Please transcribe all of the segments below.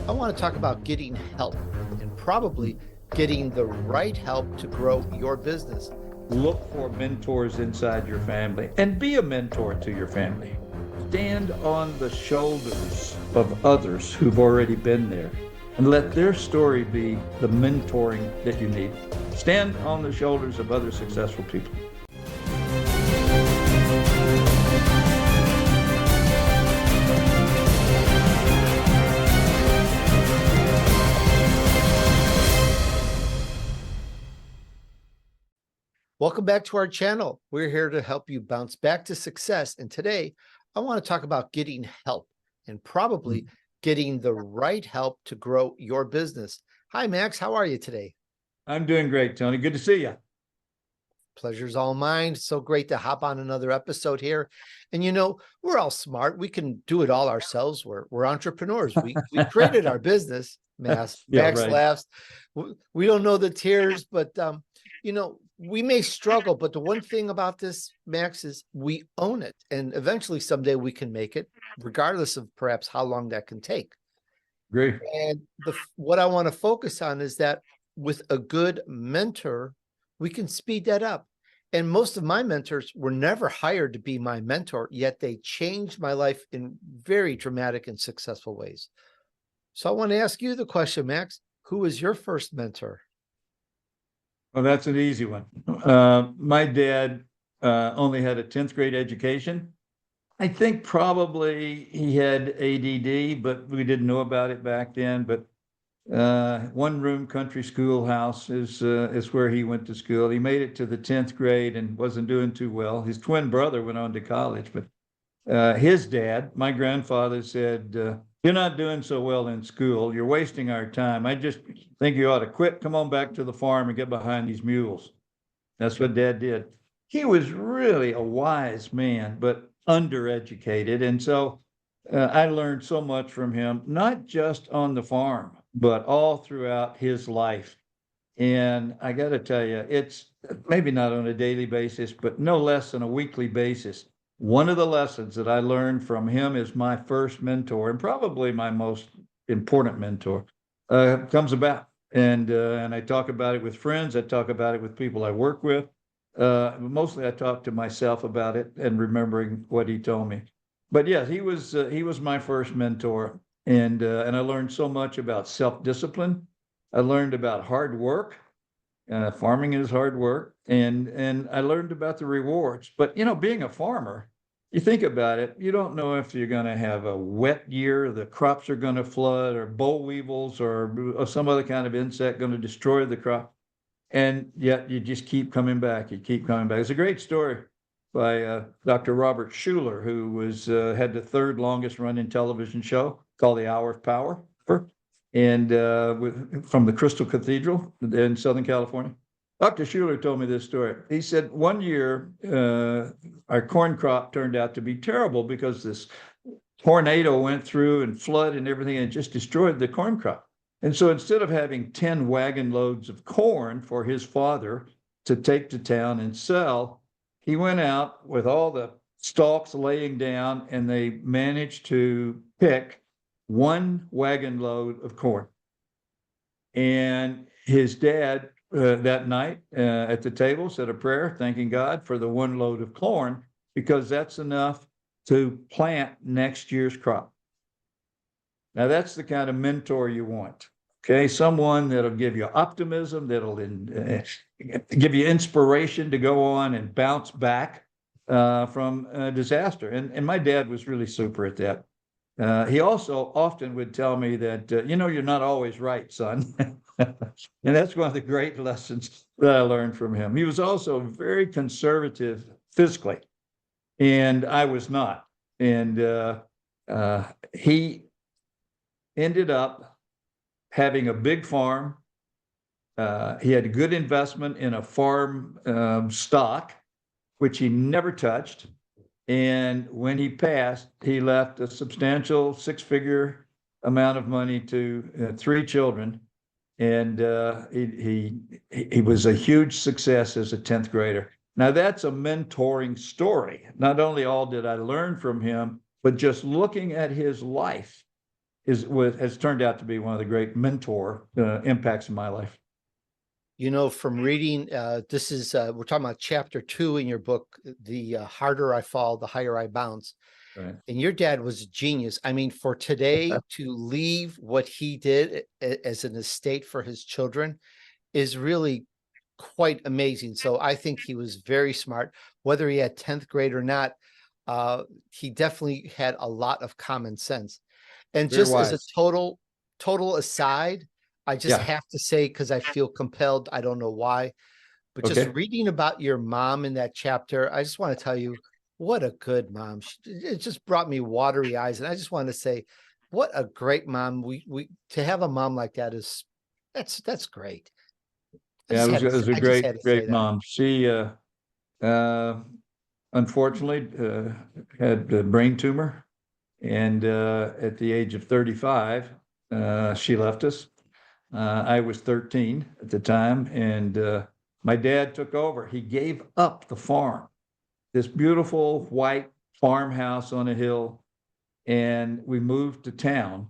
I want to talk about getting help and probably getting the right help to grow your business. Look for mentors inside your family and be a mentor to your family. Stand on the shoulders of others who've already been there and let their story be the mentoring that you need. Stand on the shoulders of other successful people. Welcome back to our channel. We're here to help you bounce back to success. And today I want to talk about getting help and probably getting the right help to grow your business. Hi, Max. How are you today? I'm doing great, Tony. Good to see you. Pleasure's all mine. So great to hop on another episode here. And we're all smart. We can do it all ourselves. We're entrepreneurs. We created our business. Max Right. laughs. We don't know the tiers, but we may struggle, but the one thing about this, Max, is we own it. And eventually someday we can make it, regardless of perhaps how long that can take. Great. And what I want to focus on is that with a good mentor, we can speed that up. And most of my mentors were never hired to be my mentor, yet they changed my life in very dramatic and successful ways. So I want to ask you the question, Max, who was your first mentor? Well, that's an easy one. My dad only had a 10th grade education. I think probably he had ADD, but we didn't know about it back then. But one room country schoolhouse is where he went to school. He made it to the 10th grade and wasn't doing too well. His twin brother went on to college, but his dad, my grandfather, said, "You're not doing so well in school. You're wasting our time. I just think you ought to quit. Come on back to the farm and get behind these mules." That's what Dad did. He was really a wise man, but undereducated. And so I learned so much from him, not just on the farm, but all throughout his life. And I got to tell you, it's maybe not on a daily basis, but no less than a weekly basis. One of the lessons that I learned from him is my first mentor and probably my most important mentor comes about. And I talk about it with friends. I talk about it with people I work with. Mostly I talk to myself about it and remembering what he told me. But yes, he was my first mentor. And I learned so much about self-discipline. I learned about hard work. Farming is hard work, and I learned about the rewards. But being a farmer, you think about it, you don't know if you're going to have a wet year, the crops are going to flood, or boll weevils, or some other kind of insect going to destroy the crop, and yet you just keep coming back. You keep coming back. It's a great story by Dr. Robert Schuller, who was had the third longest running television show called The Hour of Power. And from the Crystal Cathedral in Southern California. Dr. Schuller told me this story. He said one year our corn crop turned out to be terrible because this tornado went through and flood and everything and just destroyed the corn crop. And so instead of having 10 wagon loads of corn for his father to take to town and sell, he went out with all the stalks laying down, and they managed to pick one wagon load of corn. And his dad that night at the table said a prayer, thanking God for the one load of corn, because that's enough to plant next year's crop. Now, that's the kind of mentor you want. Okay, someone that'll give you optimism, that'll give you inspiration to go on and bounce back from disaster. And my dad was really super at that. He also often would tell me that, you're not always right, son. And that's one of the great lessons that I learned from him. He was also very conservative physically, and I was not. And he ended up having a big farm. He had a good investment in a farm stock, which he never touched. And when he passed, he left a substantial six-figure amount of money to three children. And he was a huge success as a 10th grader. Now, that's a mentoring story. Not only all did I learn from him, but just looking at his life has turned out to be one of the great mentor impacts in my life. You know, from reading, this is, we're talking about chapter 2 in your book, the harder I fall, the higher I bounce. Right. And your dad was a genius. I mean, for today to leave what he did as an estate for his children is really quite amazing. So I think he was very smart, whether he had 10th grade or not. He definitely had a lot of common sense. And Very just as a wise. total aside, I just Yeah. have to say, because I feel compelled, I don't know why, but just Okay. reading about your mom in that chapter, I just want to tell you what a good mom. It just brought me watery eyes. And I just want to say, what a great mom. We to have a mom like that is that's great. Yeah, it was a I just great, had to say great that. mom. She uh, unfortunately had a brain tumor, and at the age of 35, she left us. I was 13 at the time, and my dad took over. He gave up the farm, this beautiful white farmhouse on a hill, and we moved to town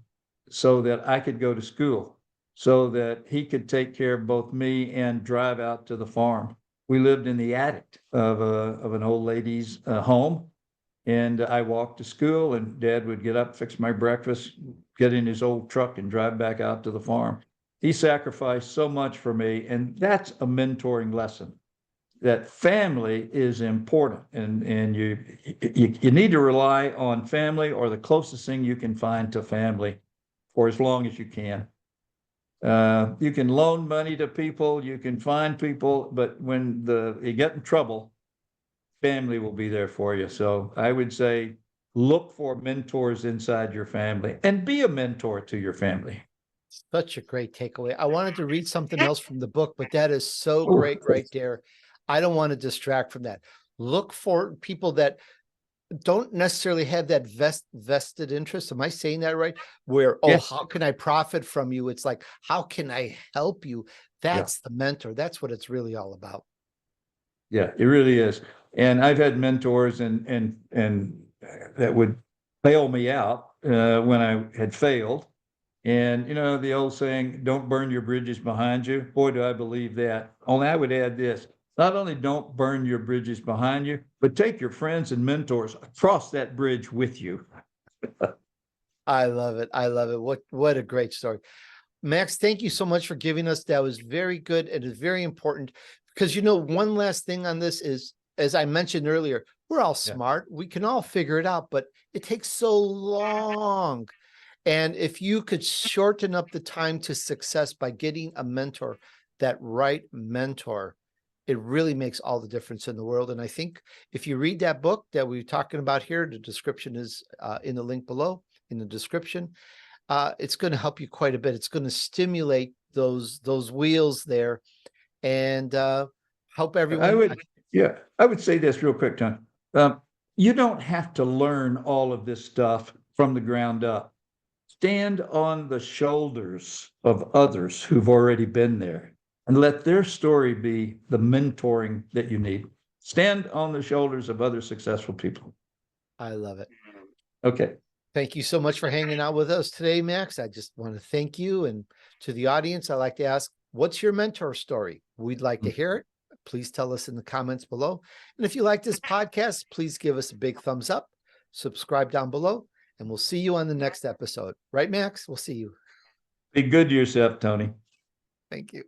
so that I could go to school, so that he could take care of both me and drive out to the farm. We lived in the attic of an old lady's home, and I walked to school, and Dad would get up, fix my breakfast, get in his old truck, and drive back out to the farm. He sacrificed so much for me, and that's a mentoring lesson, that family is important, and you need to rely on family, or the closest thing you can find to family, for as long as you can. You can loan money to people, you can find people, but when you get in trouble, family will be there for you. So I would say look for mentors inside your family and be a mentor to your family. Such a great takeaway. I wanted to read something else from the book, but that is so Oh, great right there. I don't want to distract from that. Look for people that don't necessarily have that vested interest. Am I saying that right? Where, oh, yes. how can I profit from you? It's like, how can I help you? Yeah. That's the mentor. That's what it's really all about. Yeah, it really is. And I've had mentors and that would bail me out when I had failed. And you know, the old saying, don't burn your bridges behind you. Boy, do I believe that. Only I would add this: not only don't burn your bridges behind you, but take your friends and mentors across that bridge with you. I love it. I love it. What a great story. Max, thank you so much for giving us. That was very good. It is very important because, you know, one last thing on this is, as I mentioned earlier, we're all Yeah. smart. We can all figure it out, but it takes so long. And if you could shorten up the time to success by getting a mentor, that right mentor, it really makes all the difference in the world. And I think if you read that book that we're talking about here, the description is in the link below in the description. It's going to help you quite a bit. It's going to stimulate those wheels there, and help I everyone. would, yeah, I would say this real quick, Tom. You don't have to learn all of this stuff from the ground up. Stand on the shoulders of others who've already been there and let their story be the mentoring that you need. Stand on the shoulders of other successful people. I love it. Okay. Thank you so much for hanging out with us today, Max. I just want to thank you. And to the audience, I like to ask, what's your mentor story? We'd like to hear it. Please tell us in the comments below. And if you like this podcast, please give us a big thumbs up, subscribe down below, and we'll see you on the next episode. Right, Max? We'll see you. Be good to yourself, Tony. Thank you.